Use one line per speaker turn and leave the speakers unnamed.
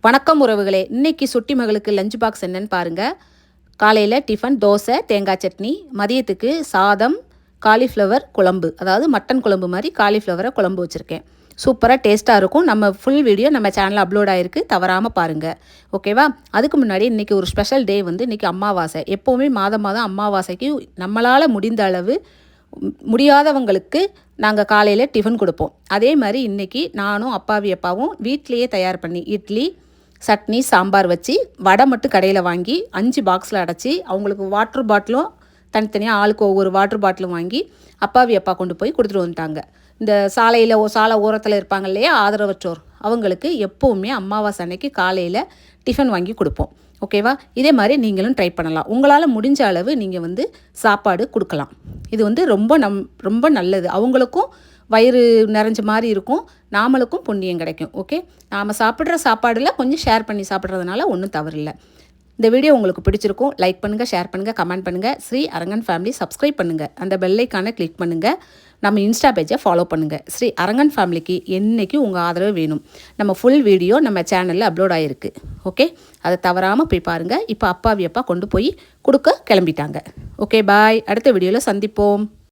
வணக்கம் உறவுகளே. இன்னைக்கு சுட்டி மகளுக்கு லஞ்ச் பாக்ஸ் என்னன்னு பாருங்கள். காலையில் டிஃபன் தோசை தேங்காய் சட்னி, மதியத்துக்கு சாதம் காலிஃப்ளவர் குழம்பு, அதாவது மட்டன் குழம்பு மாதிரி காலிஃப்ளவரை குழம்பு வச்சுருக்கேன். சூப்பராக டேஸ்ட்டாக இருக்கும். நம்ம ஃபுல் வீடியோ நம்ம சேனலில் அப்லோட் ஆகிருக்கு, தவறாமல் பாருங்கள். ஓகேவா? அதுக்கு முன்னாடி இன்றைக்கி ஒரு ஸ்பெஷல் டே இன்றைக்கி அமாவாசை. எப்போவுமே மாதம் அமாவாசைக்கு நம்மளால் முடிந்த அளவு முடியாதவங்களுக்கு நாங்கள் காலையில் டிஃபன் கொடுப்போம். அதே மாதிரி இன்றைக்கி நானும் அப்பாவும் வீட்டிலையே தயார் பண்ணி இட்லி சட்னி சாம்பார் வச்சு வடை மட்டும் கடையில் வாங்கி 5 பாக்ஸில் அடைச்சி அவங்களுக்கு வாட்டர் பாட்டிலும் தனித்தனியாக ஆளுக்கு ஒவ்வொரு வாட்டர் பாட்டிலும் வாங்கி அப்பா கொண்டு போய் கொடுத்துட்டு வந்துட்டாங்க. இந்த சாலை ஓரத்தில் இருப்பாங்க இல்லையா ஆதரவற்றோர், அவங்களுக்கு எப்போவுமே அமாவாசை அன்னைக்கு காலையில் டிஃபன் வாங்கி கொடுப்போம். ஓகேவா? இதே மாதிரி நீங்களும் ட்ரை பண்ணலாம். உங்களால் முடிஞ்ச அளவு நீங்கள் சாப்பாடு கொடுக்கலாம். இது ரொம்ப நல்லது. அவங்களுக்கும் வயிறு நிறைஞ்ச மாதிரி இருக்கும், நாமளுக்கும் புண்ணியம் கிடைக்கும். ஓகே, நாம் சாப்பிட்ற சாப்பாடில் கொஞ்சம் ஷேர் பண்ணி சாப்பிட்றதுனால ஒன்றும் தவறில்லை. இந்த வீடியோ உங்களுக்கு பிடிச்சிருக்கும். லைக் பண்ணுங்கள், ஷேர் பண்ணுங்கள், கமெண்ட் பண்ணுங்கள். ஸ்ரீ அரங்கன் ஃபேமிலி சப்ஸ்கிரைப் பண்ணுங்கள், அந்த பெல்லைக்கான கிளிக் பண்ணுங்கள். நம்ம இன்ஸ்டா பேஜை ஃபாலோ பண்ணுங்கள். ஸ்ரீ அரங்கன் ஃபேமிலிக்கு என்றைக்கும் உங்கள் ஆதரவு வேணும். நம்ம ஃபுல் வீடியோ நம்ம சேனலில் அப்லோட் ஆகிருக்கு. ஓகே, அதை தவறாமல் போய் பாருங்கள். இப்போ அப்பா கொண்டு போய் கொடுக்க கிளம்பிட்டாங்க. ஓகே, பாய். அடுத்த வீடியோவில் சந்திப்போம்.